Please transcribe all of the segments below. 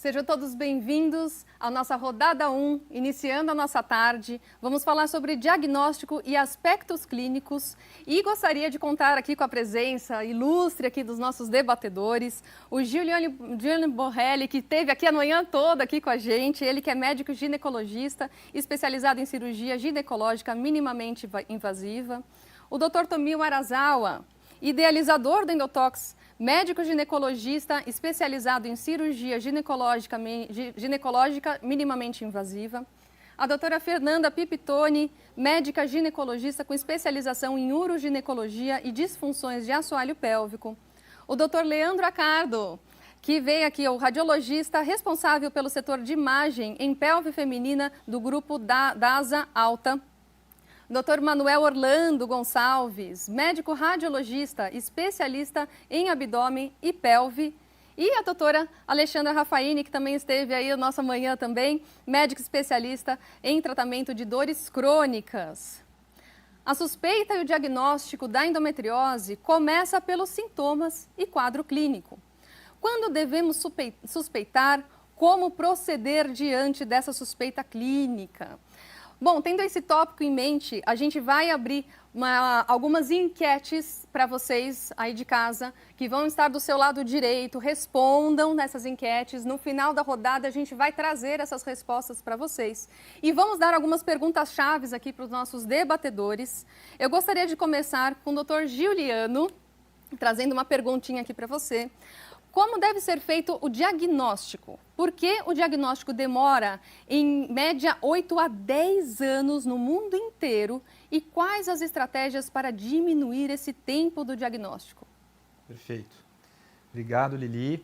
Sejam todos bem-vindos à nossa rodada 1, iniciando a nossa tarde. Vamos falar sobre diagnóstico e aspectos clínicos e gostaria de contar aqui com a presença ilustre aqui dos nossos debatedores, o Giuliano Borrelli, que esteve aqui a manhã toda aqui com a gente, ele que é médico ginecologista, especializado em cirurgia ginecológica minimamente invasiva, o Dr. Tomio Arazawa, idealizador do Endotox, médico ginecologista especializado em cirurgia ginecológica minimamente invasiva. A doutora Fernanda Pipitoni, médica ginecologista com especialização em uroginecologia e disfunções de assoalho pélvico. O doutor Leandro Accardo, que veio aqui, o radiologista responsável pelo setor de imagem em pelve feminina do grupo DASA Alta. Dr. Manuel Orlando Gonçalves, médico radiologista, especialista em abdômen e pelve. E a doutora Alexandra Raffaini, que também esteve aí na nossa manhã também, médica especialista em tratamento de dores crônicas. A suspeita e o diagnóstico da endometriose começa pelos sintomas e quadro clínico. Quando devemos suspeitar, como proceder diante dessa suspeita clínica? Bom, tendo esse tópico em mente, a gente vai abrir algumas enquetes para vocês aí de casa, que vão estar do seu lado direito, respondam nessas enquetes. No final da rodada, a gente vai trazer essas respostas para vocês. E vamos dar algumas perguntas-chave aqui para os nossos debatedores. Eu gostaria de começar com o Dr. Giuliano, trazendo uma perguntinha aqui para você. Como deve ser feito o diagnóstico? Por que o diagnóstico demora, em média, 8 a 10 anos no mundo inteiro? E quais as estratégias para diminuir esse tempo do diagnóstico? Perfeito. Obrigado, Lili.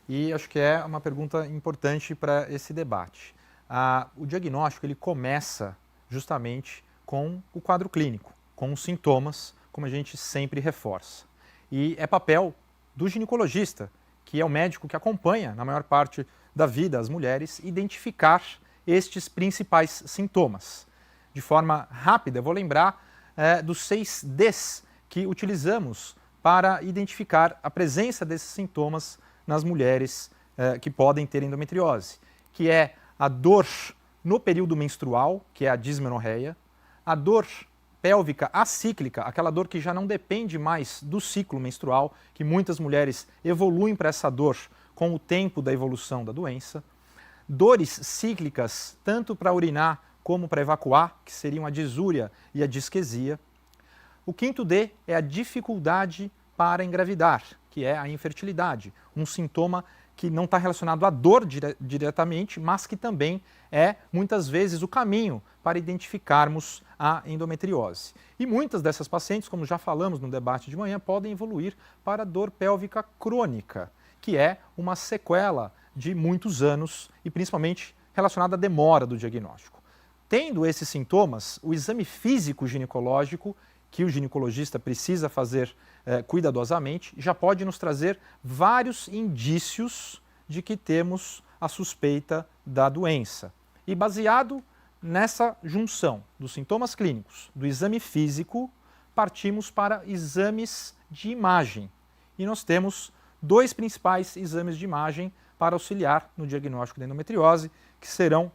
E acho que é uma pergunta importante para esse debate. O diagnóstico ele começa justamente com o quadro clínico, com os sintomas, como a gente sempre reforça. E é papel do ginecologista, que é o médico que acompanha, na maior parte da vida, as mulheres, identificar estes principais sintomas. De forma rápida, eu vou lembrar dos 6 Ds que utilizamos para identificar a presença desses sintomas nas mulheres que podem ter endometriose, que é a dor no período menstrual, que é a dismenorreia, a dor pélvica acíclica, aquela dor que já não depende mais do ciclo menstrual, que muitas mulheres evoluem para essa dor com o tempo da evolução da doença. Dores cíclicas, tanto para urinar como para evacuar, que seriam a disúria e a disquesia. O 5º D é a dificuldade para engravidar, que é a infertilidade, um sintoma que não está relacionado à dor diretamente, mas que também é, muitas vezes, o caminho para identificarmos a endometriose. E muitas dessas pacientes, como já falamos no debate de manhã, podem evoluir para dor pélvica crônica, que é uma sequela de muitos anos e principalmente relacionada à demora do diagnóstico. Tendo esses sintomas, o exame físico ginecológico, que o ginecologista precisa fazer cuidadosamente, já pode nos trazer vários indícios de que temos a suspeita da doença. E baseado nessa junção dos sintomas clínicos, do exame físico, partimos para exames de imagem. E nós temos 2 principais exames de imagem para auxiliar no diagnóstico da endometriose, que serão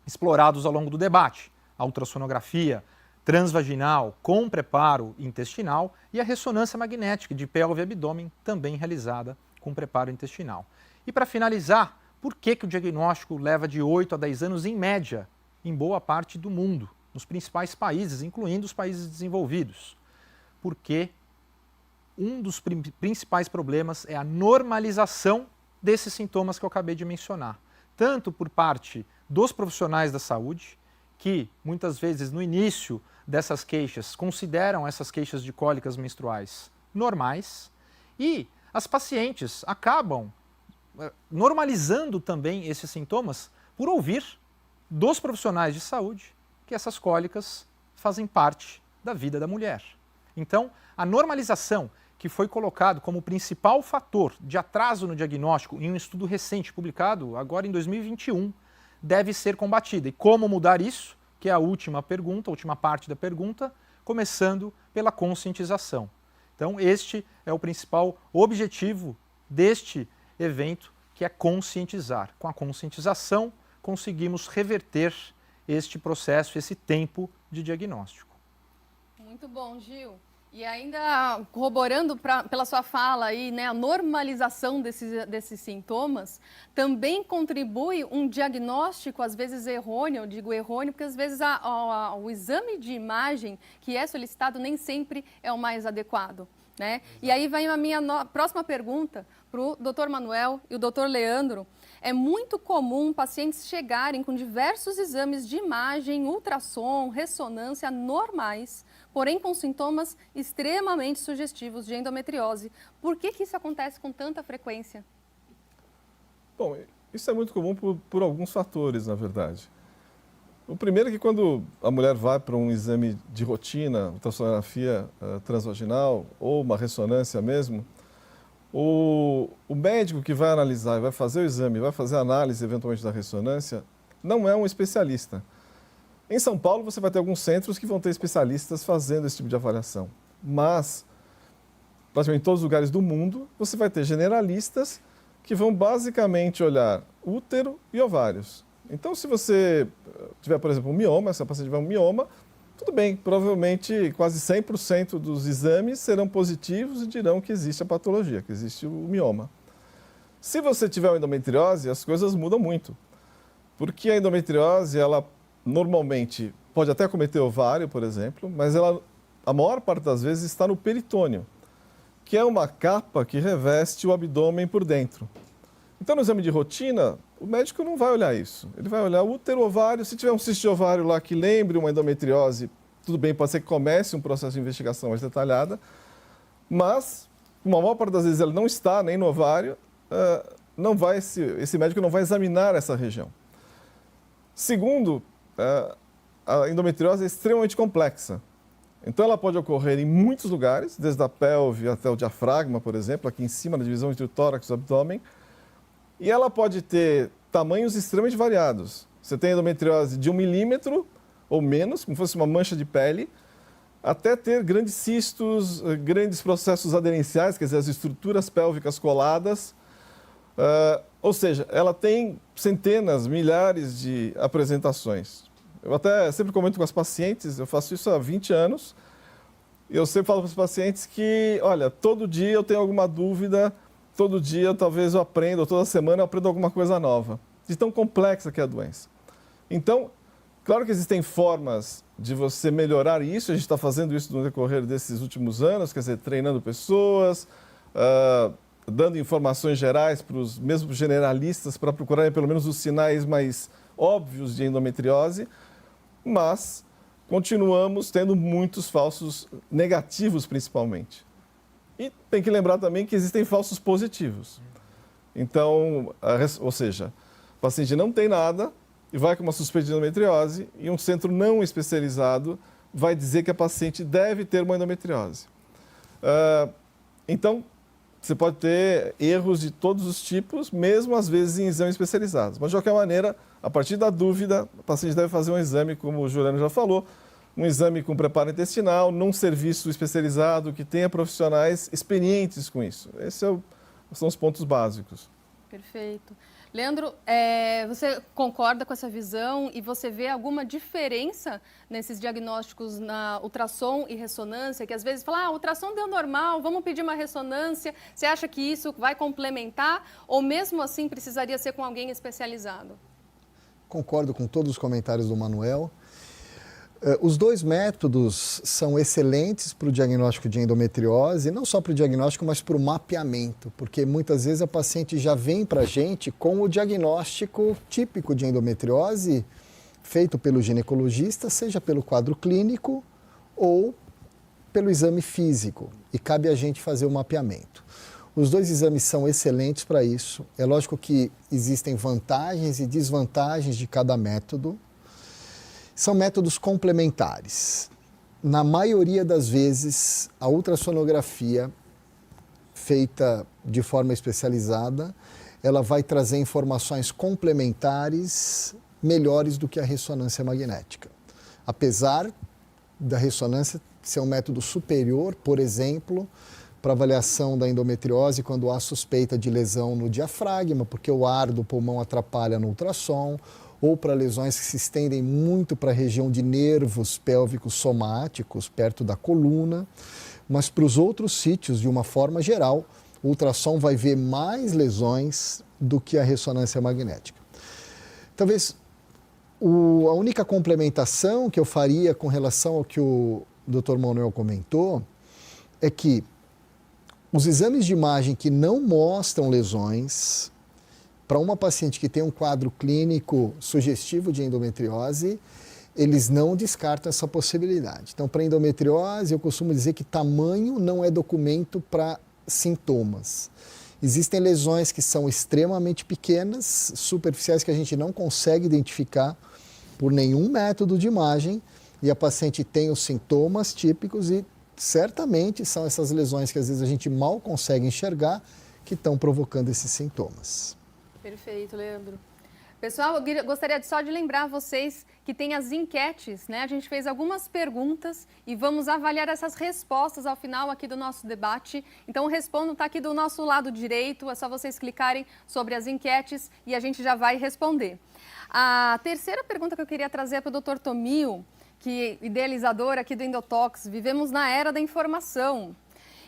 explorados ao longo do debate. A ultrassonografia transvaginal com preparo intestinal e a ressonância magnética de pelve e abdômen, também realizada com preparo intestinal. E para finalizar, por que o diagnóstico leva de 8 a 10 anos em média, em boa parte do mundo, nos principais países, incluindo os países desenvolvidos? Porque um dos principais problemas é a normalização desses sintomas que eu acabei de mencionar, tanto por parte dos profissionais da saúde, que muitas vezes no início dessas queixas consideram essas queixas de cólicas menstruais normais, e as pacientes acabam normalizando também esses sintomas por ouvir dos profissionais de saúde que essas cólicas fazem parte da vida da mulher. Então, a normalização, que foi colocado como principal fator de atraso no diagnóstico em um estudo recente publicado agora em 2021, deve ser combatida. E como mudar isso? Que é a última pergunta, a última parte da pergunta, começando pela conscientização. Então, este é o principal objetivo deste evento que é conscientizar. Com a conscientização, conseguimos reverter este processo, esse tempo de diagnóstico. Muito bom, Gil. E ainda corroborando pela sua fala aí, né, a normalização desses sintomas também contribui um diagnóstico, às vezes errôneo, eu digo errôneo, porque às vezes o exame de imagem que é solicitado nem sempre é o mais adequado, né? E aí vem a minha próxima pergunta para o Dr. Manuel e o Dr. Leandro. É muito comum pacientes chegarem com diversos exames de imagem, ultrassom, ressonância normais, porém com sintomas extremamente sugestivos de endometriose. Por que isso acontece com tanta frequência? Bom, isso é muito comum por alguns fatores, na verdade. O primeiro é que quando a mulher vai para um exame de rotina, ultrassonografia transvaginal ou uma ressonância mesmo, o médico que vai analisar e vai fazer o exame, vai fazer a análise eventualmente da ressonância, não é um especialista. Em São Paulo você vai ter alguns centros que vão ter especialistas fazendo esse tipo de avaliação, mas praticamente em todos os lugares do mundo você vai ter generalistas que vão basicamente olhar útero e ovários. Então, se você tiver, por exemplo, um mioma, se a paciente tiver um mioma, tudo bem, provavelmente quase 100% dos exames serão positivos e dirão que existe a patologia, que existe o mioma. Se você tiver uma endometriose, as coisas mudam muito, porque a endometriose, ela normalmente pode até acometer ovário, por exemplo, mas ela, a maior parte das vezes, está no peritônio, que é uma capa que reveste o abdômen por dentro. Então, no exame de rotina, o médico não vai olhar isso. Ele vai olhar o útero, ovário. Se tiver um cisto de ovário lá que lembre uma endometriose, tudo bem, pode ser que comece um processo de investigação mais detalhada, mas, uma maior parte das vezes, ele não está nem no ovário, esse médico não vai examinar essa região. Segundo, a endometriose é extremamente complexa. Então, ela pode ocorrer em muitos lugares, desde a pelve até o diafragma, por exemplo, aqui em cima, na divisão entre o tórax e o abdômen. E ela pode ter tamanhos extremamente variados. Você tem endometriose de 1 milímetro ou menos, como se fosse uma mancha de pele, até ter grandes cistos, grandes processos aderenciais, quer dizer, as estruturas pélvicas coladas. Ou seja, ela tem centenas, milhares de apresentações. Eu até sempre comento com as pacientes, eu faço isso há 20 anos, e eu sempre falo para os pacientes que, olha, todo dia eu tenho alguma dúvida, todo dia talvez eu aprenda, ou toda semana eu aprendo alguma coisa nova, de tão complexa que é a doença. Então, claro que existem formas de você melhorar isso, a gente está fazendo isso no decorrer desses últimos anos, quer dizer, treinando pessoas, dando informações gerais para os mesmos generalistas para procurarem pelo menos os sinais mais óbvios de endometriose, mas continuamos tendo muitos falsos negativos, principalmente. E tem que lembrar também que existem falsos positivos. Então, ou seja, o paciente não tem nada e vai com uma suspeita de endometriose e um centro não especializado vai dizer que a paciente deve ter uma endometriose. Então, você pode ter erros de todos os tipos, mesmo às vezes em exames especializados. Mas, de qualquer maneira, a partir da dúvida, o paciente deve fazer um exame, como o Juliano já falou, um exame com preparo intestinal, num serviço especializado que tenha profissionais experientes com isso. Esses são os pontos básicos. Perfeito. Leandro, você concorda com essa visão e você vê alguma diferença nesses diagnósticos na ultrassom e ressonância, que às vezes fala, ultrassom deu normal, vamos pedir uma ressonância, você acha que isso vai complementar ou mesmo assim precisaria ser com alguém especializado? Concordo com todos os comentários do Manuel. Os dois métodos são excelentes para o diagnóstico de endometriose, não só para o diagnóstico, mas para o mapeamento, porque muitas vezes a paciente já vem para a gente com o diagnóstico típico de endometriose feito pelo ginecologista, seja pelo quadro clínico ou pelo exame físico, e cabe a gente fazer o mapeamento. Os dois exames são excelentes para isso. É lógico que existem vantagens e desvantagens de cada método. São métodos complementares. Na maioria das vezes, a ultrassonografia feita de forma especializada, ela vai trazer informações complementares melhores do que a ressonância magnética. Apesar da ressonância ser um método superior, por exemplo, para avaliação da endometriose quando há suspeita de lesão no diafragma, porque o ar do pulmão atrapalha no ultrassom, ou para lesões que se estendem muito para a região de nervos pélvicos somáticos, perto da coluna. Mas para os outros sítios, de uma forma geral, o ultrassom vai ver mais lesões do que a ressonância magnética. Talvez a única complementação que eu faria com relação ao que o Dr. Manuel comentou é que os exames de imagem que não mostram lesões, para uma paciente que tem um quadro clínico sugestivo de endometriose, eles não descartam essa possibilidade. Então, para endometriose, eu costumo dizer que tamanho não é documento para sintomas. Existem lesões que são extremamente pequenas, superficiais, que a gente não consegue identificar por nenhum método de imagem, e a paciente tem os sintomas típicos e certamente são essas lesões que às vezes a gente mal consegue enxergar que estão provocando esses sintomas. Perfeito, Leandro. Pessoal, eu gostaria só de lembrar vocês que tem as enquetes, né? A gente fez algumas perguntas e vamos avaliar essas respostas ao final aqui do nosso debate. Então, o Respondo está aqui do nosso lado direito, é só vocês clicarem sobre as enquetes e a gente já vai responder. A terceira pergunta que eu queria trazer é para o Dr. Tomio, que é idealizador aqui do Endotox. Vivemos na era da informação.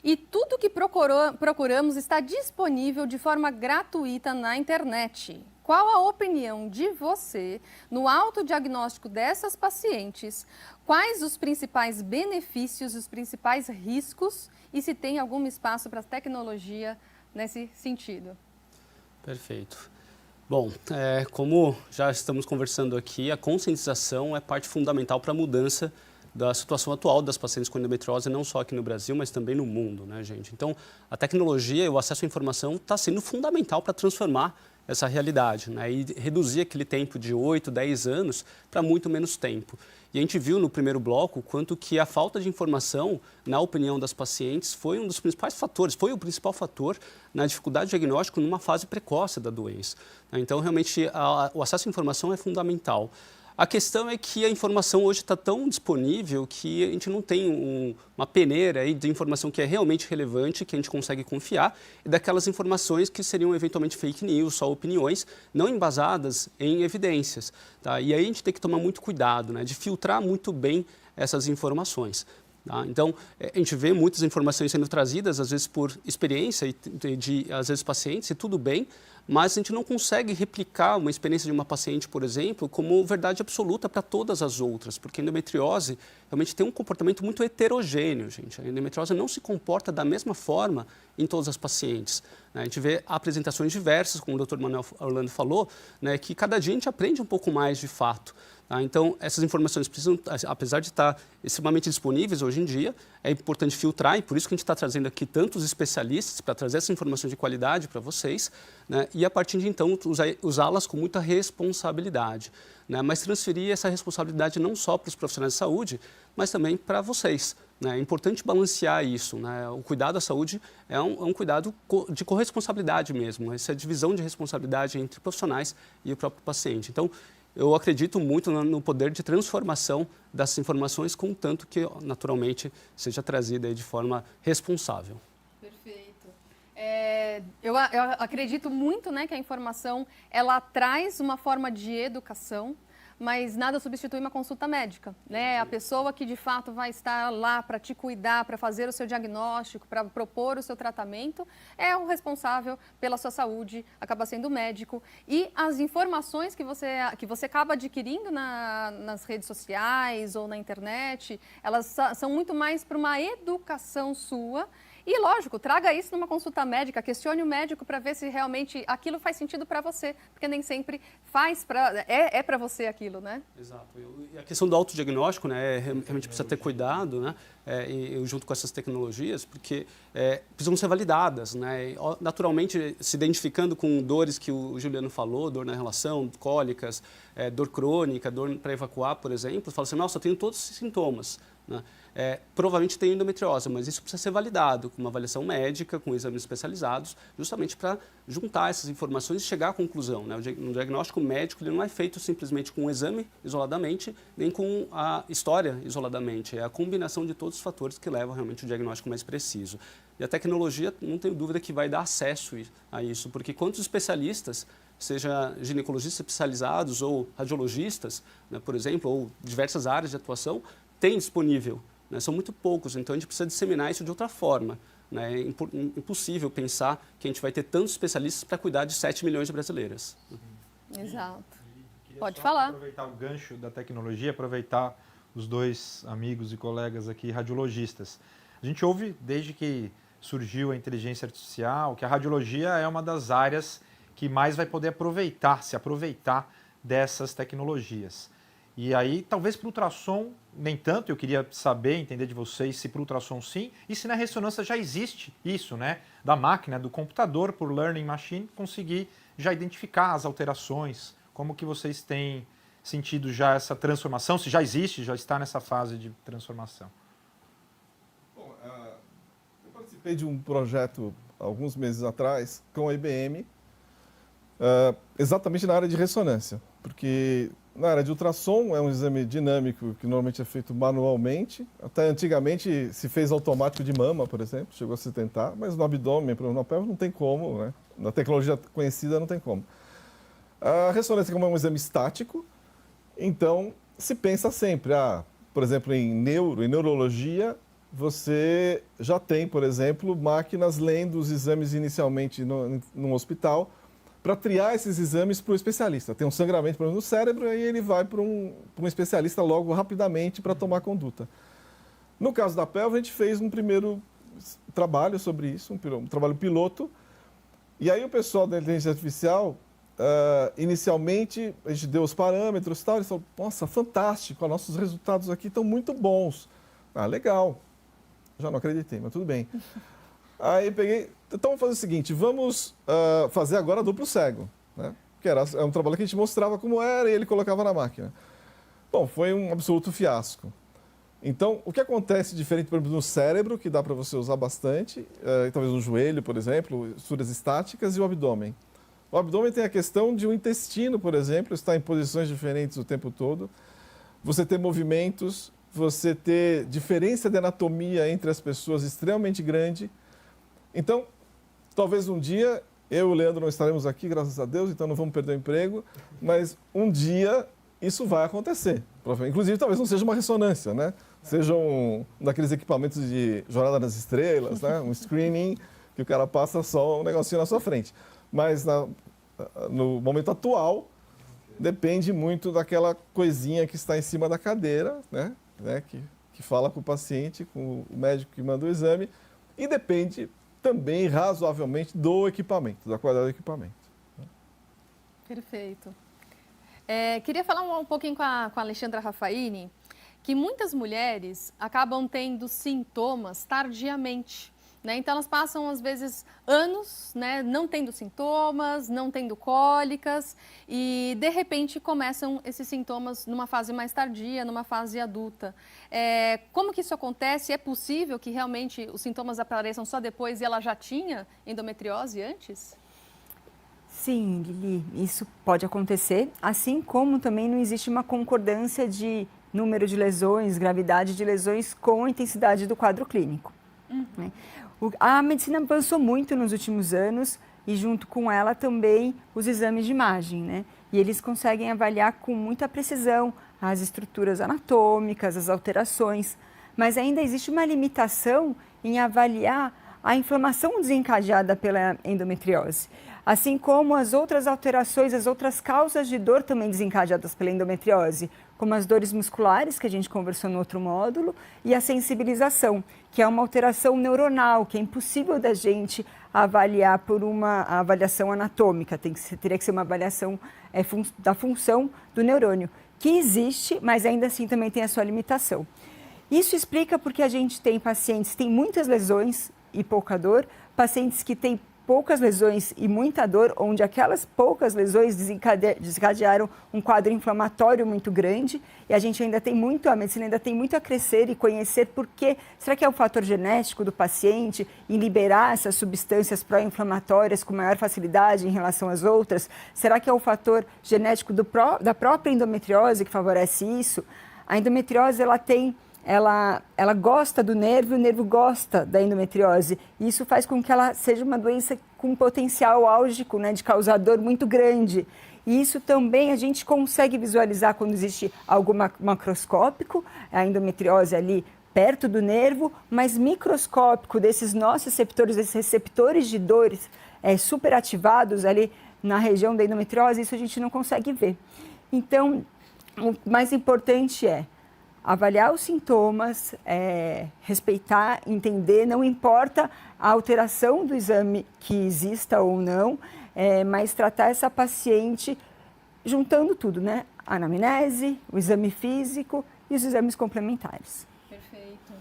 E tudo que procuramos está disponível de forma gratuita na internet. Qual a opinião de você no autodiagnóstico dessas pacientes? Quais os principais benefícios, os principais riscos e se tem algum espaço para tecnologia nesse sentido? Perfeito. Bom, como já estamos conversando aqui, a conscientização é parte fundamental para a mudança da situação atual das pacientes com endometriose, não só aqui no Brasil, mas também no mundo, né, gente? Então, a tecnologia e o acesso à informação está sendo fundamental para transformar essa realidade, né, e reduzir aquele tempo de 8, 10 anos para muito menos tempo. E a gente viu no primeiro bloco quanto que a falta de informação, na opinião das pacientes, foi um dos principais fatores, foi o principal fator na dificuldade de diagnóstico numa fase precoce da doença. Então, realmente, o acesso à informação é fundamental. A questão é que a informação hoje está tão disponível que a gente não tem uma peneira aí de informação que é realmente relevante, que a gente consegue confiar, e daquelas informações que seriam eventualmente fake news, só opiniões, não embasadas em evidências. Tá? E aí a gente tem que tomar muito cuidado, né, de filtrar muito bem essas informações. Tá? Então, a gente vê muitas informações sendo trazidas, às vezes por experiência de às vezes, pacientes, e tudo bem, mas a gente não consegue replicar uma experiência de uma paciente, por exemplo, como verdade absoluta para todas as outras, porque a endometriose realmente tem um comportamento muito heterogêneo, gente. A endometriose não se comporta da mesma forma em todas as pacientes. Né? A gente vê apresentações diversas, como o Dr. Manuel Orlando falou, né, que cada dia a gente aprende um pouco mais de fato. Tá? Então, essas informações precisam, apesar de estar extremamente disponíveis hoje em dia, é importante filtrar, e por isso que a gente está trazendo aqui tantos especialistas para trazer essa informação de qualidade para vocês, né? E a partir de então usá-las com muita responsabilidade, né? Mas transferir essa responsabilidade não só para os profissionais de saúde, mas também para vocês. Né? É importante balancear isso. Né? O cuidado à saúde é um cuidado de corresponsabilidade mesmo, essa divisão de responsabilidade entre profissionais e o próprio paciente. Então, eu acredito muito no poder de transformação dessas informações, contanto que, naturalmente, seja trazida aí de forma responsável. Perfeito. Eu acredito muito, né, que a informação ela traz uma forma de educação, mas nada substitui uma consulta médica, né? A pessoa que de fato vai estar lá para te cuidar, para fazer o seu diagnóstico, para propor o seu tratamento, é o responsável pela sua saúde, acaba sendo o médico. E as informações que você acaba adquirindo nas redes sociais ou na internet, elas são muito mais para uma educação sua. E, lógico, traga isso numa consulta médica, questione o médico para ver se realmente aquilo faz sentido para você, porque nem sempre é para você aquilo, né? Exato. E a questão do autodiagnóstico, né, realmente precisa ter cuidado, né, junto com essas tecnologias, porque precisam ser validadas, né, e, naturalmente se identificando com dores que o Juliano falou, dor na relação, cólicas, dor crônica, dor para evacuar, por exemplo, fala assim, nossa, eu tenho todos esses sintomas, né? Provavelmente tem endometriose, mas isso precisa ser validado com uma avaliação médica, com exames especializados, justamente para juntar essas informações e chegar à conclusão. Né? Um diagnóstico médico ele não é feito simplesmente com um exame isoladamente, nem com a história isoladamente. É a combinação de todos os fatores que levam realmente ao diagnóstico mais preciso. E a tecnologia, não tenho dúvida que vai dar acesso a isso, porque quantos especialistas, seja ginecologistas especializados ou radiologistas, né, por exemplo, ou diversas áreas de atuação, tem disponível, né? São muito poucos, então a gente precisa disseminar isso de outra forma. Né? É impossível pensar que a gente vai ter tantos especialistas para cuidar de 7 milhões de brasileiras. Exato. Queria Pode só falar. aproveitar o gancho da tecnologia, aproveitar os dois amigos e colegas aqui radiologistas. A gente ouve, desde que surgiu a inteligência artificial, que a radiologia é uma das áreas que mais vai poder se aproveitar dessas tecnologias. E aí, talvez para o ultrassom, nem tanto, eu queria saber, entender de vocês se para o ultrassom sim, e se na ressonância já existe isso, né? Da máquina, do computador, por learning machine, conseguir já identificar as alterações. Como que vocês têm sentido já essa transformação? Se já existe, já está nessa fase de transformação? Bom, eu participei de um projeto alguns meses atrás com a IBM, exatamente na área de ressonância, porque na área de ultrassom é um exame dinâmico que normalmente é feito manualmente. Até antigamente se fez automático de mama, por exemplo, chegou a se tentar, mas no abdômen, no pelve, não tem como, né? Na tecnologia conhecida não tem como. A ressonância, como é um exame estático, então se pensa sempre, por exemplo, em neurologia, você já tem, por exemplo, máquinas lendo os exames inicialmente num hospital, para triar esses exames para o especialista. Tem um sangramento, por exemplo, no cérebro, aí ele vai para um especialista logo, rapidamente, para tomar conduta. No caso da pelve, a gente fez um primeiro trabalho sobre isso, um trabalho piloto, e aí o pessoal da inteligência artificial, inicialmente, a gente deu os parâmetros e tal, eles falaram, nossa, fantástico, nossos resultados aqui estão muito bons. Legal. Já não acreditei, mas tudo bem. Aí peguei, então vamos fazer o seguinte, vamos fazer agora duplo cego, né? Que é um trabalho que a gente mostrava como era e ele colocava na máquina. Bom, foi um absoluto fiasco. Então, o que acontece diferente, por exemplo, no cérebro, que dá para você usar bastante, talvez no joelho, por exemplo, estruturas estáticas, e o abdômen. O abdômen tem a questão de o intestino, por exemplo, estar em posições diferentes o tempo todo, você ter movimentos, você ter diferença de anatomia entre as pessoas extremamente grande. Então, talvez um dia, eu e o Leandro não estaremos aqui, graças a Deus, então não vamos perder o emprego, mas um dia isso vai acontecer. Inclusive, talvez não seja uma ressonância, né? Seja um daqueles equipamentos de Jornada nas Estrelas, né? Um screening, que o cara passa só um negocinho na sua frente. Mas no momento atual, depende muito daquela coisinha que está em cima da cadeira, né? Que fala com o paciente, com o médico que manda o exame, e depende também razoavelmente do equipamento, da qualidade do equipamento. Perfeito. Queria falar um pouquinho com a Alexandra Raffaini, que muitas mulheres acabam tendo sintomas tardiamente, né? Então elas passam às vezes anos, né, não tendo sintomas, não tendo cólicas e de repente começam esses sintomas numa fase mais tardia, numa fase adulta. Como que isso acontece? É possível que realmente os sintomas apareçam só depois e ela já tinha endometriose antes? Sim, Lili, isso pode acontecer, assim como também não existe uma concordância de número de lesões, gravidade de lesões com a intensidade do quadro clínico. Né? A medicina avançou muito nos últimos anos e junto com ela também os exames de imagem, né? E eles conseguem avaliar com muita precisão as estruturas anatômicas, as alterações, mas ainda existe uma limitação em avaliar a inflamação desencadeada pela endometriose, assim como as outras alterações, as outras causas de dor também desencadeadas pela endometriose, como as dores musculares, que a gente conversou no outro módulo, e a sensibilização, que é uma alteração neuronal, que é impossível da gente avaliar por uma avaliação anatômica, teria que ser uma avaliação da função do neurônio, que existe, mas ainda assim também tem a sua limitação. Isso explica porque a gente tem pacientes que têm muitas lesões e pouca dor, pacientes que têm poucas lesões e muita dor, onde aquelas poucas lesões desencadearam um quadro inflamatório muito grande, e a gente ainda tem muito, a medicina ainda tem muito a crescer e conhecer por quê. Será que é o fator genético do paciente em liberar essas substâncias pró-inflamatórias com maior facilidade em relação às outras? Será que é o fator genético da própria endometriose que favorece isso? A endometriose, ela tem ela gosta do nervo e o nervo gosta da endometriose. E isso faz com que ela seja uma doença com um potencial álgico, né, de causar dor muito grande. E isso também a gente consegue visualizar quando existe algo macroscópico, a endometriose ali perto do nervo, mas microscópico desses nossos receptores, esses receptores de dores superativados ali na região da endometriose, isso a gente não consegue ver. Então, o mais importante é avaliar os sintomas, respeitar, entender, não importa a alteração do exame que exista ou não, mas tratar essa paciente juntando tudo, né? A anamnese, o exame físico e os exames complementares. Perfeito.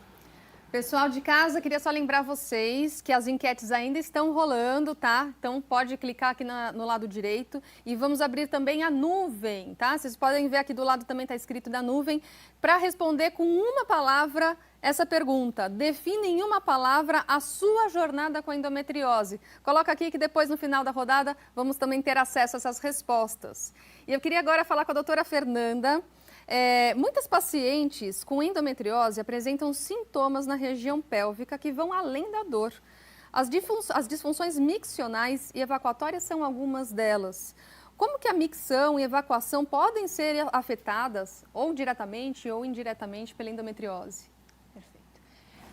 Pessoal de casa, queria só lembrar vocês que as enquetes ainda estão rolando, tá? Então pode clicar aqui no lado direito e vamos abrir também a nuvem, tá? Vocês podem ver aqui do lado também está escrito da nuvem, para responder com uma palavra essa pergunta. Define em uma palavra a sua jornada com a endometriose. Coloca aqui que depois no final da rodada vamos também ter acesso a essas respostas. E eu queria agora falar com a doutora Fernanda. Muitas pacientes com endometriose apresentam sintomas na região pélvica que vão além da dor. As disfunções miccionais e evacuatórias são algumas delas. Como que a micção e evacuação podem ser afetadas, ou diretamente ou indiretamente, pela endometriose?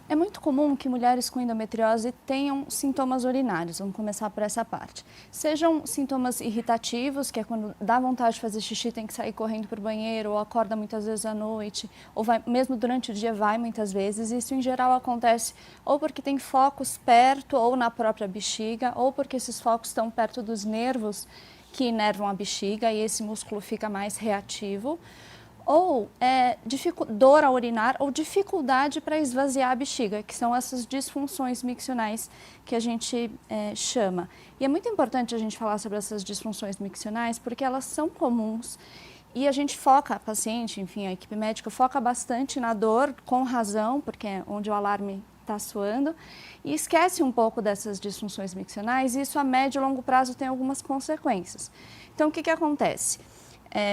É muito comum que mulheres com endometriose tenham sintomas urinários, vamos começar por essa parte. Sejam sintomas irritativos, que é quando dá vontade de fazer xixi, tem que sair correndo para o banheiro, ou acorda muitas vezes à noite, ou vai, mesmo durante o dia vai muitas vezes. Isso em geral acontece ou porque tem focos perto ou na própria bexiga, ou porque esses focos estão perto dos nervos que inervam a bexiga e esse músculo fica mais reativo. Ou dor a urinar ou dificuldade para esvaziar a bexiga, que são essas disfunções miccionais que a gente chama. E é muito importante a gente falar sobre essas disfunções miccionais porque elas são comuns e a gente foca, a paciente, enfim, a equipe médica foca bastante na dor, com razão, porque é onde o alarme está soando, e esquece um pouco dessas disfunções miccionais e isso a médio e longo prazo tem algumas consequências. Então, o que acontece?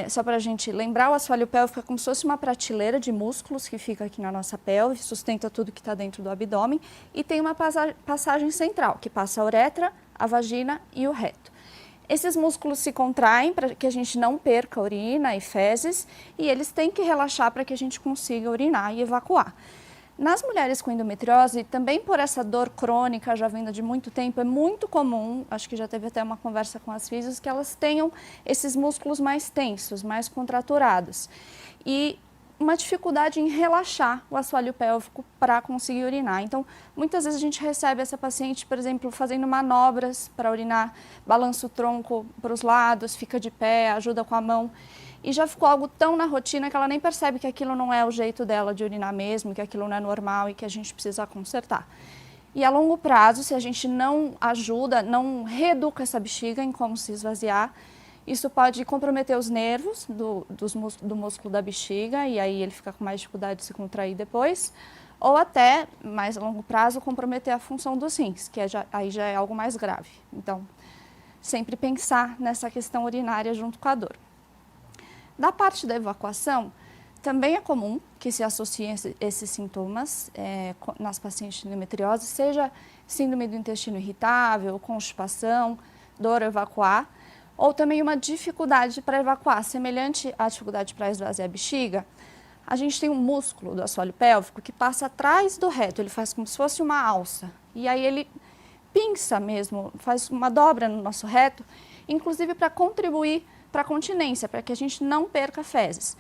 Só para a gente lembrar, o assoalho pélvico é como se fosse uma prateleira de músculos que fica aqui na nossa pelve, sustenta tudo que está dentro do abdômen e tem uma passagem central, que passa a uretra, a vagina e o reto. Esses músculos se contraem para que a gente não perca urina e fezes e eles têm que relaxar para que a gente consiga urinar e evacuar. Nas mulheres com endometriose, também por essa dor crônica já vinda de muito tempo, é muito comum, acho que já teve até uma conversa com as físicas, que elas tenham esses músculos mais tensos, mais contraturados. E uma dificuldade em relaxar o assoalho pélvico para conseguir urinar. Então, muitas vezes a gente recebe essa paciente, por exemplo, fazendo manobras para urinar, balança o tronco para os lados, fica de pé, ajuda com a mão. E já ficou algo tão na rotina que ela nem percebe que aquilo não é o jeito dela de urinar mesmo, que aquilo não é normal e que a gente precisa consertar. E a longo prazo, se a gente não ajuda, não reeduca essa bexiga em como se esvaziar, isso pode comprometer os nervos do músculo da bexiga e aí ele fica com mais dificuldade de se contrair depois, ou até, mais a longo prazo, comprometer a função dos rins, que aí já é algo mais grave. Então, sempre pensar nessa questão urinária junto com a dor. Da parte da evacuação, também é comum que se associem esses sintomas nas pacientes de endometriose, seja síndrome do intestino irritável, constipação, dor ao evacuar, ou também uma dificuldade para evacuar, semelhante à dificuldade para esvaziar a bexiga. A gente tem um músculo do assoalho pélvico que passa atrás do reto, ele faz como se fosse uma alça, e aí ele pinça mesmo, faz uma dobra no nosso reto, inclusive para contribuir para a continência, para que a gente não perca fezes.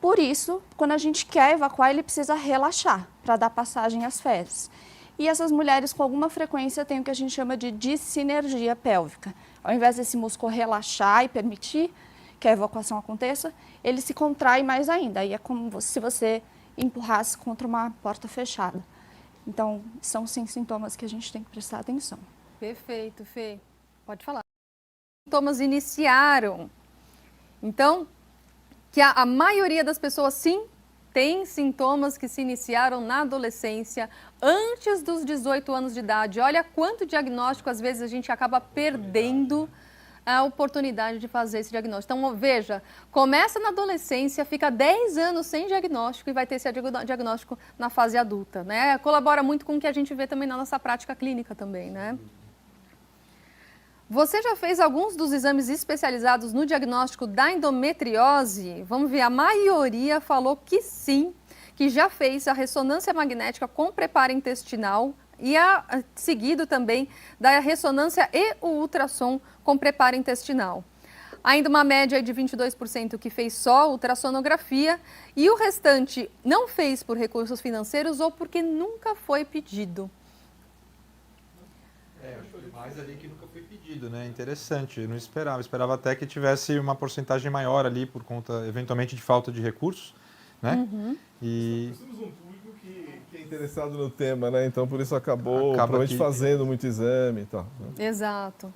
Por isso, quando a gente quer evacuar, ele precisa relaxar para dar passagem às fezes. E essas mulheres com alguma frequência têm o que a gente chama de dissinergia pélvica. Ao invés desse músculo relaxar e permitir que a evacuação aconteça, ele se contrai mais ainda. Aí é como se você empurrasse contra uma porta fechada. Então, são sim sintomas que a gente tem que prestar atenção. Perfeito, Fê. Pode falar. Os sintomas iniciaram. Então, que a maioria das pessoas, sim, tem sintomas que se iniciaram na adolescência, antes dos 18 anos de idade. Olha quanto diagnóstico, às vezes, a gente acaba perdendo a oportunidade de fazer esse diagnóstico. Então, veja, começa na adolescência, fica 10 anos sem diagnóstico e vai ter esse diagnóstico na fase adulta, né? Colabora muito com o que a gente vê também na nossa prática clínica também, né? Você já fez alguns dos exames especializados no diagnóstico da endometriose? Vamos ver, a maioria falou que sim, que já fez a ressonância magnética com preparo intestinal e seguido também da ressonância e o ultrassom com preparo intestinal. Ainda uma média de 22% que fez só ultrassonografia e o restante não fez por recursos financeiros ou porque nunca foi pedido. Acho que mais ali que nunca foi pedido, né? Interessante, eu não esperava até que tivesse uma porcentagem maior ali por conta, eventualmente, de falta de recursos, né? E Nós temos um público que é interessado no tema, né? Então, por isso acabou provavelmente fazendo muito exame e tal. Né? Exato.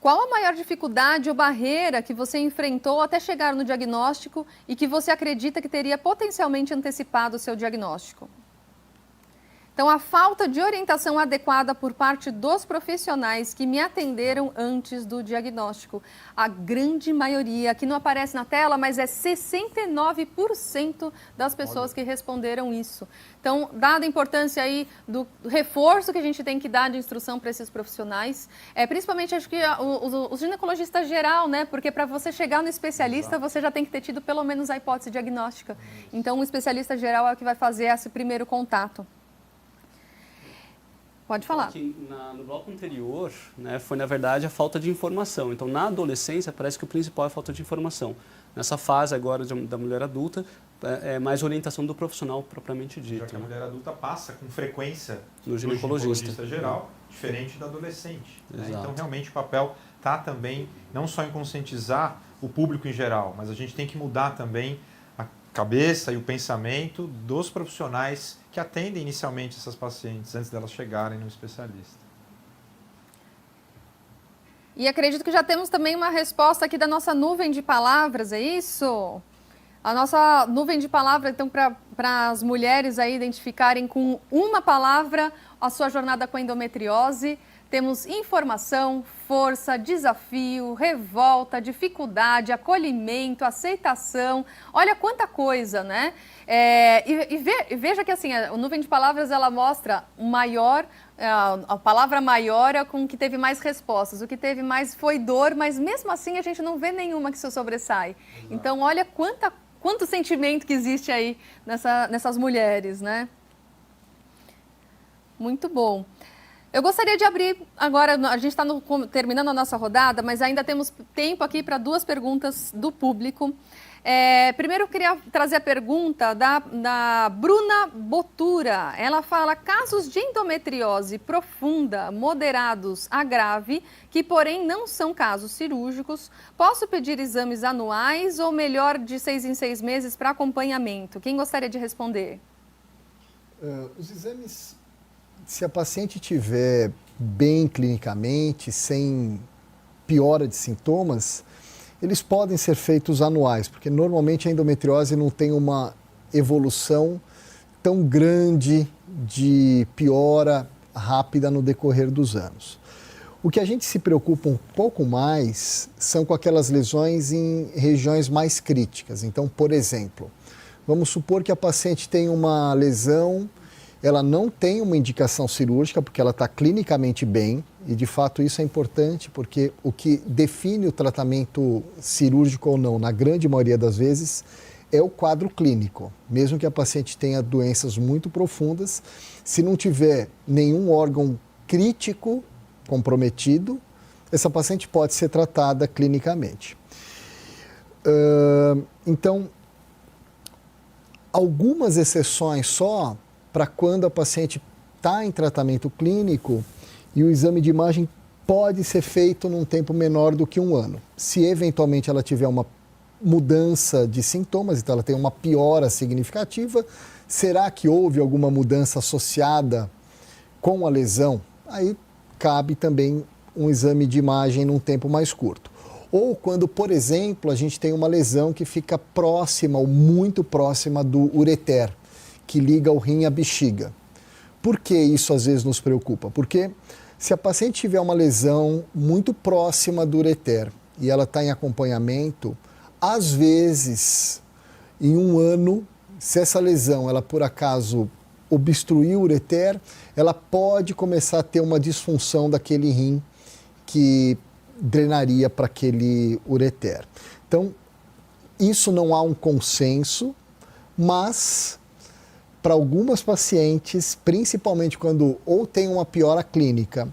Qual a maior dificuldade ou barreira que você enfrentou até chegar no diagnóstico e que você acredita que teria potencialmente antecipado o seu diagnóstico? Então, a falta de orientação adequada por parte dos profissionais que me atenderam antes do diagnóstico. A grande maioria, que não aparece na tela, mas é 69% das pessoas que responderam isso. Então, dada a importância aí do reforço que a gente tem que dar de instrução para esses profissionais, principalmente acho que os ginecologistas geral, né? Porque para você chegar no especialista, você já tem que ter tido pelo menos a hipótese diagnóstica. Então, o especialista geral é o que vai fazer esse primeiro contato. Pode falar. No bloco anterior, né, foi, na verdade, a falta de informação. Então, na adolescência, parece que o principal é a falta de informação. Nessa fase agora da mulher adulta, é mais orientação do profissional propriamente dito. Já que a mulher adulta passa com frequência no ginecologista geral, diferente da adolescente. Né? Então, realmente, o papel está também, não só em conscientizar o público em geral, mas a gente tem que mudar também a cabeça e o pensamento dos profissionais que atendem inicialmente essas pacientes antes delas chegarem no especialista. E acredito que já temos também uma resposta aqui da nossa nuvem de palavras, é isso? A nossa nuvem de palavras, então, para as mulheres aí identificarem com uma palavra a sua jornada com a endometriose. Temos informação, força, desafio, revolta, dificuldade, acolhimento, aceitação. Olha quanta coisa, né? E veja que assim, a nuvem de palavras ela mostra a palavra maior é com que teve mais respostas. O que teve mais foi dor, mas mesmo assim a gente não vê nenhuma que se sobressai. Exato. Então olha quanto sentimento que existe aí nessas mulheres, né? Muito bom. Eu gostaria de abrir agora, a gente está terminando a nossa rodada, mas ainda temos tempo aqui para 2 perguntas do público. Primeiro eu queria trazer a pergunta da Bruna Botura. Ela fala, casos de endometriose profunda, moderados a grave, que porém não são casos cirúrgicos, posso pedir exames anuais ou melhor de 6 em 6 meses para acompanhamento? Quem gostaria de responder? Os exames... Se a paciente estiver bem clinicamente, sem piora de sintomas, eles podem ser feitos anuais, porque normalmente a endometriose não tem uma evolução tão grande de piora rápida no decorrer dos anos. O que a gente se preocupa um pouco mais são com aquelas lesões em regiões mais críticas. Então, por exemplo, vamos supor que a paciente tem uma lesão, ela não tem uma indicação cirúrgica porque ela está clinicamente bem e de fato isso é importante porque o que define o tratamento cirúrgico ou não, na grande maioria das vezes, é o quadro clínico. Mesmo que a paciente tenha doenças muito profundas, se não tiver nenhum órgão crítico comprometido, essa paciente pode ser tratada clinicamente. Então, algumas exceções só para quando a paciente está em tratamento clínico e o exame de imagem pode ser feito num tempo menor do que 1 ano. Se eventualmente ela tiver uma mudança de sintomas, então ela tem uma piora significativa, será que houve alguma mudança associada com a lesão? Aí cabe também um exame de imagem num tempo mais curto. Ou quando, por exemplo, a gente tem uma lesão que fica próxima ou muito próxima do ureter, que liga o rim à bexiga. Por que isso às vezes nos preocupa? Porque Se a paciente tiver uma lesão muito próxima do ureter e ela está em acompanhamento, às vezes, em um ano, se essa lesão, ela por acaso obstruir o ureter, ela pode começar a ter uma disfunção daquele rim que drenaria para aquele ureter. Então, isso não há um consenso, mas para algumas pacientes, principalmente quando ou tem uma piora clínica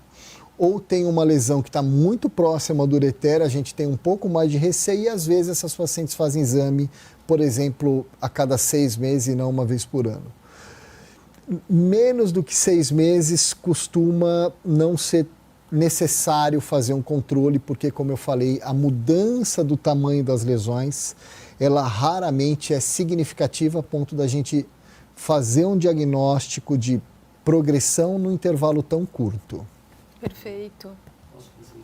ou tem uma lesão que está muito próxima do ureter, a gente tem um pouco mais de receio e às vezes essas pacientes fazem exame, por exemplo, a cada 6 meses e não uma vez por ano. Menos do que 6 meses costuma não ser necessário fazer um controle, porque, como eu falei, a mudança do tamanho das lesões, ela raramente é significativa a ponto da gente fazer um diagnóstico de progressão no intervalo tão curto. Perfeito.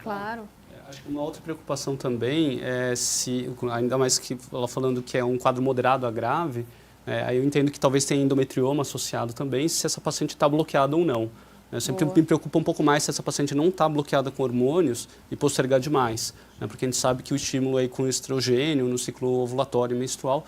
Claro. Acho que uma outra preocupação também é se, ainda mais que ela falando que é um quadro moderado a grave, aí eu entendo que talvez tenha endometrioma associado também, se essa paciente está bloqueada ou não. Eu sempre me preocupa um pouco mais se essa paciente não está bloqueada com hormônios e postergar demais, porque a gente sabe que o estímulo aí com estrogênio no ciclo ovulatório e menstrual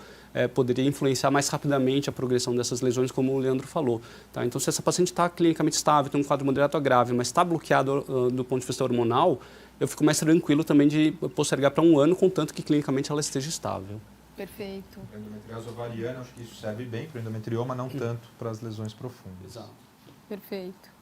poderia influenciar mais rapidamente a progressão dessas lesões, como o Leandro falou. Tá? Então, se essa paciente está clinicamente estável, tem um quadro moderado a grave, mas está bloqueado do ponto de vista hormonal, eu fico mais tranquilo também de postergar para 1 ano, contanto que clinicamente ela esteja estável. Perfeito. A endometriose ovariana, acho que isso serve bem para o endometrioma, não tanto para as lesões profundas. Exato. Perfeito.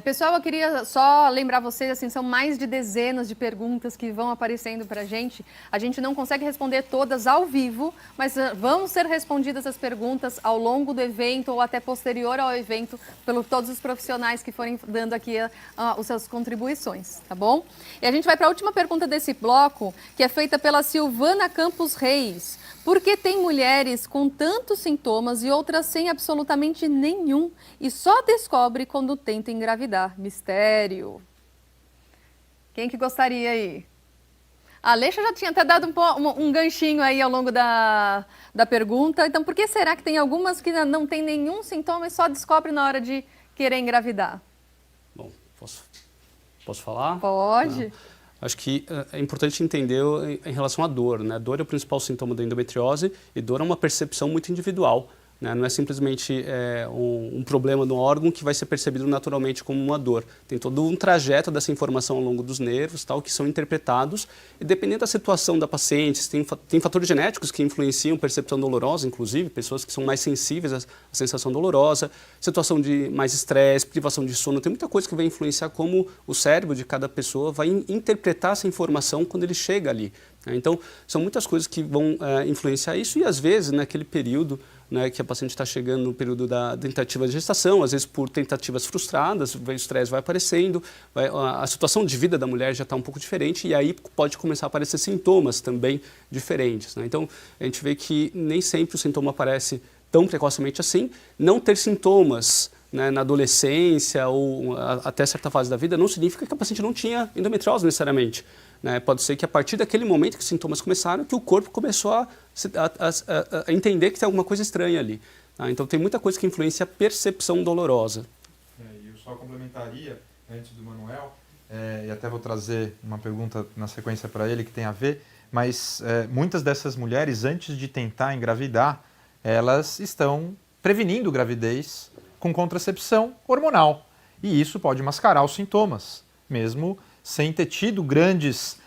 Pessoal, eu queria só lembrar vocês, assim, são mais de dezenas de perguntas que vão aparecendo para a gente. A gente não consegue responder todas ao vivo, mas vão ser respondidas as perguntas ao longo do evento ou até posterior ao evento, por todos os profissionais que forem dando aqui as suas contribuições, tá bom? E a gente vai para a última pergunta desse bloco, que é feita pela Silvana Campos Reis. Por que tem mulheres com tantos sintomas e outras sem absolutamente nenhum e só descobre quando tenta engravidar? Mistério. Quem que gostaria aí? A Aleixa já tinha até dado um ganchinho aí ao longo da pergunta. Então, por que será que tem algumas que não tem nenhum sintoma e só descobre na hora de querer engravidar? Bom, posso falar? Pode. Não. Acho que é importante entender em relação à dor, né? Dor é o principal sintoma da endometriose e dor é uma percepção muito individual, né? Não é simplesmente um problema no órgão que vai ser percebido naturalmente como uma dor. Tem todo um trajeto dessa informação ao longo dos nervos, tal, que são interpretados e dependendo da situação da paciente, tem fatores genéticos que influenciam a percepção dolorosa, inclusive, pessoas que são mais sensíveis à sensação dolorosa, situação de mais estresse, privação de sono, tem muita coisa que vai influenciar como o cérebro de cada pessoa vai interpretar essa informação quando ele chega ali. Então, são muitas coisas que vão influenciar isso e às vezes naquele período, né, que a paciente está chegando no período da tentativa de gestação, às vezes por tentativas frustradas, o estresse vai aparecendo, a situação de vida da mulher já está um pouco diferente e aí pode começar a aparecer sintomas também diferentes, né? Então, a gente vê que nem sempre o sintoma aparece tão precocemente assim. Não ter sintomas, né, na adolescência ou até certa fase da vida não significa que a paciente não tinha endometriose necessariamente. Né? Pode ser que a partir daquele momento que os sintomas começaram, que o corpo começou a entender que tem alguma coisa estranha ali. Tá? Então tem muita coisa que influencia a percepção dolorosa. Eu só complementaria, antes do Manuel, e até vou trazer uma pergunta na sequência para ele que tem a ver, mas muitas dessas mulheres, antes de tentar engravidar, elas estão prevenindo gravidez com contracepção hormonal. E isso pode mascarar os sintomas, mesmo sem ter tido grandes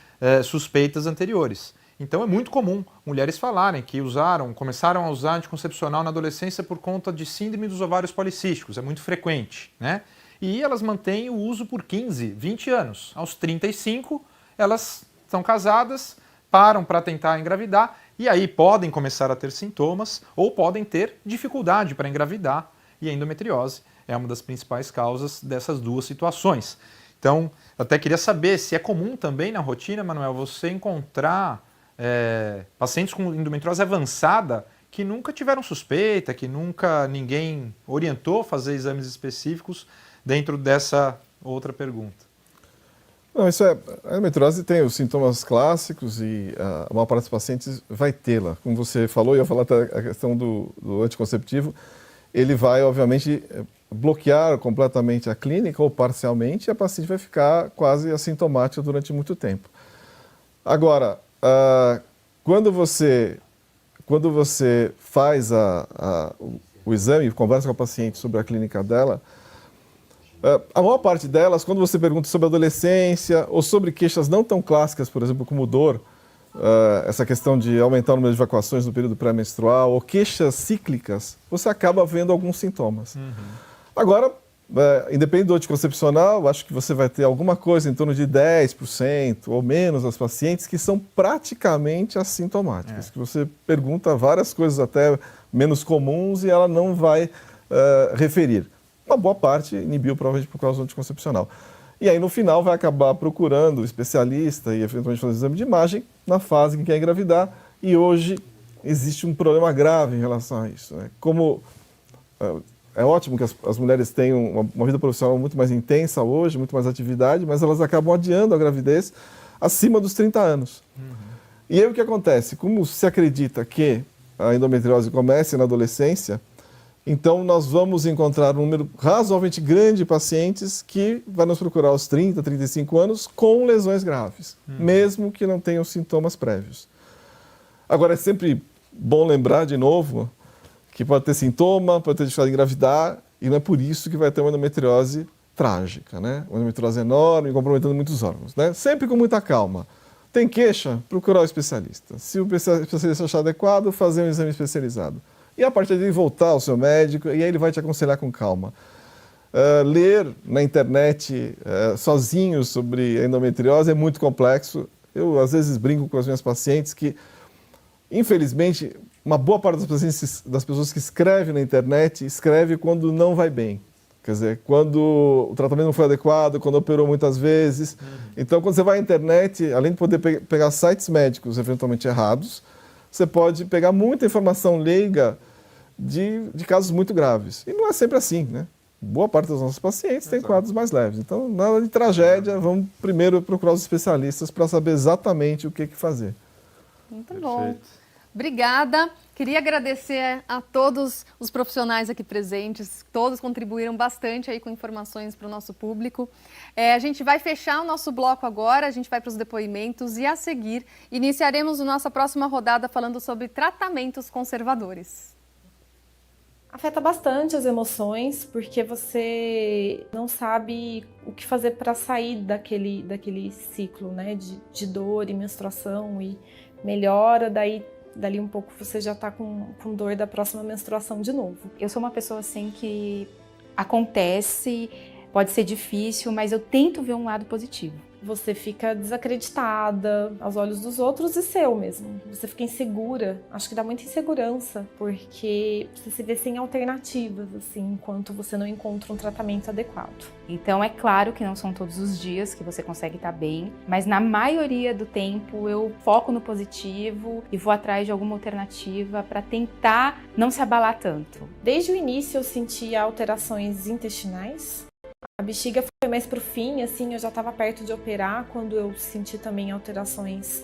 suspeitas anteriores. Então é muito comum mulheres falarem que começaram a usar anticoncepcional na adolescência por conta de síndrome dos ovários policísticos, é muito frequente, né? E elas mantêm o uso por 15, 20 anos. Aos 35, elas estão casadas, param para tentar engravidar e aí podem começar a ter sintomas ou podem ter dificuldade para engravidar e a endometriose é uma das principais causas dessas duas situações. Então, eu até queria saber se é comum também na rotina, Manuel, você encontrar pacientes com endometriose avançada que nunca tiveram suspeita, que nunca ninguém orientou a fazer exames específicos dentro dessa outra pergunta. Não, a endometriose tem os sintomas clássicos e a maior parte dos pacientes vai tê-la. Como você falou, eu ia falar até a questão do anticonceptivo, ele vai, obviamente, bloquear completamente a clínica ou parcialmente, e a paciente vai ficar quase assintomática durante muito tempo. Agora, quando você faz o exame, conversa com a paciente sobre a clínica dela, a maior parte delas, quando você pergunta sobre adolescência ou sobre queixas não tão clássicas, por exemplo, como dor, essa questão de aumentar o número de evacuações no período pré-menstrual, ou queixas cíclicas, você acaba vendo alguns sintomas. Agora, independente do anticoncepcional, acho que você vai ter alguma coisa em torno de 10% ou menos das pacientes que são praticamente assintomáticas, que você pergunta várias coisas até menos comuns e ela não vai referir. Uma boa parte inibiu provavelmente por causa do anticoncepcional. E aí, no final, vai acabar procurando o especialista e, eventualmente, fazer exame de imagem na fase em que quer engravidar. E hoje existe um problema grave em relação a isso, né? Como é ótimo que as mulheres tenham uma vida profissional muito mais intensa hoje, muito mais atividade, mas elas acabam adiando a gravidez acima dos 30 anos. E aí o que acontece? Como se acredita que a endometriose comece na adolescência, então nós vamos encontrar um número razoavelmente grande de pacientes que vai nos procurar aos 30, 35 anos com lesões graves, mesmo que não tenham sintomas prévios. Agora, é sempre bom lembrar, de novo, que pode ter sintoma, pode ter dificuldade de engravidar, e não é por isso que vai ter uma endometriose trágica, né? Uma endometriose enorme, comprometendo muitos órgãos, né? Sempre com muita calma. Tem queixa? Procurar o especialista. Se o especialista achar adequado, fazer um exame especializado. E a partir daí voltar ao seu médico, e aí ele vai te aconselhar com calma. Ler na internet sozinho sobre a endometriose é muito complexo. Eu, às vezes, brinco com as minhas pacientes que, infelizmente, uma boa parte das pessoas que escrevem na internet, escreve quando não vai bem. Quer dizer, quando o tratamento não foi adequado, quando operou muitas vezes. Então, quando você vai à internet, além de poder pegar sites médicos eventualmente errados, você pode pegar muita informação leiga de casos muito graves. E não é sempre assim, né? Boa parte dos nossos pacientes tem quadros mais leves. Então, nada de tragédia, vamos primeiro procurar os especialistas para saber exatamente o que fazer. Muito bom. Obrigada. Queria agradecer a todos os profissionais aqui presentes. Todos contribuíram bastante aí com informações para o nosso público. A gente vai fechar o nosso bloco agora, a gente vai para os depoimentos e, a seguir, iniciaremos a nossa próxima rodada falando sobre tratamentos conservadores. Afeta bastante as emoções, porque você não sabe o que fazer para sair daquele ciclo, né, de dor e menstruação, e melhora, dali um pouco você já está com dor da próxima menstruação de novo. Eu sou uma pessoa assim que acontece, pode ser difícil, mas eu tento ver um lado positivo. Você fica desacreditada aos olhos dos outros e seu mesmo. Você fica insegura. Acho que dá muita insegurança, porque você se vê sem alternativas, assim, enquanto você não encontra um tratamento adequado. Então é claro que não são todos os dias que você consegue estar bem, mas na maioria do tempo eu foco no positivo e vou atrás de alguma alternativa para tentar não se abalar tanto. Desde o início eu sentia alterações intestinais. A bexiga foi mais pro fim, assim, eu já estava perto de operar quando eu senti também alterações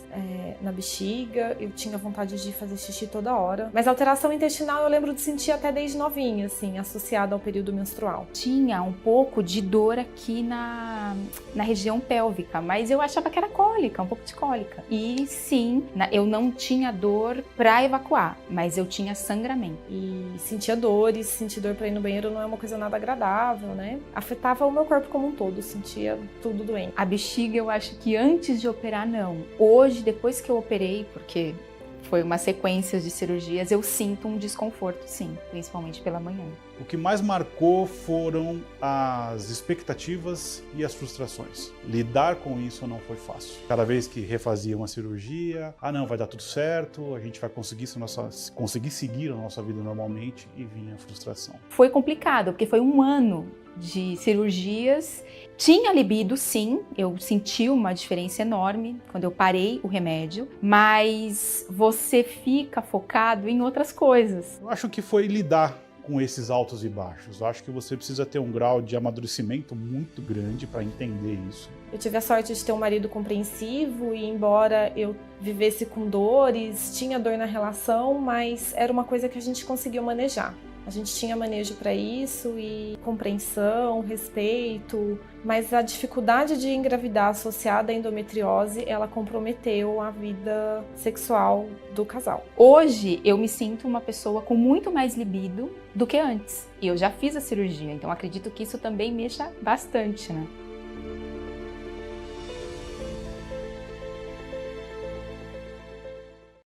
na bexiga. Eu tinha vontade de fazer xixi toda hora. Mas a alteração intestinal eu lembro de sentir até desde novinha, assim, associada ao período menstrual. Tinha um pouco de dor aqui na região pélvica, mas eu achava que era cólica, um pouco de cólica. E sim, eu não tinha dor para evacuar, mas eu tinha sangramento. E sentia dores, sentir dor para ir no banheiro não é uma coisa nada agradável, né? Afetava o meu corpo como um todo, sentia tudo doente. A bexiga eu acho que antes de operar não. Hoje, depois que eu operei, porque foi uma sequência de cirurgias, eu sinto um desconforto sim, principalmente pela manhã. O que mais marcou foram as expectativas e as frustrações. Lidar com isso não foi fácil. Cada vez que refazia uma cirurgia, não, vai dar tudo certo, a gente vai conseguir seguir a nossa vida normalmente, e vinha a frustração. Foi complicado, porque foi um ano de cirurgias. Tinha libido, sim, eu senti uma diferença enorme quando eu parei o remédio, mas você fica focado em outras coisas. Eu acho que foi lidar com esses altos e baixos. Eu acho que você precisa ter um grau de amadurecimento muito grande para entender isso. Eu tive a sorte de ter um marido compreensivo e, embora eu vivesse com dores, tinha dor na relação, mas era uma coisa que a gente conseguiu manejar. A gente tinha manejo para isso e compreensão, respeito, mas a dificuldade de engravidar associada à endometriose, ela comprometeu a vida sexual do casal. Hoje eu me sinto uma pessoa com muito mais libido do que antes. E eu já fiz a cirurgia, então acredito que isso também mexa bastante, né?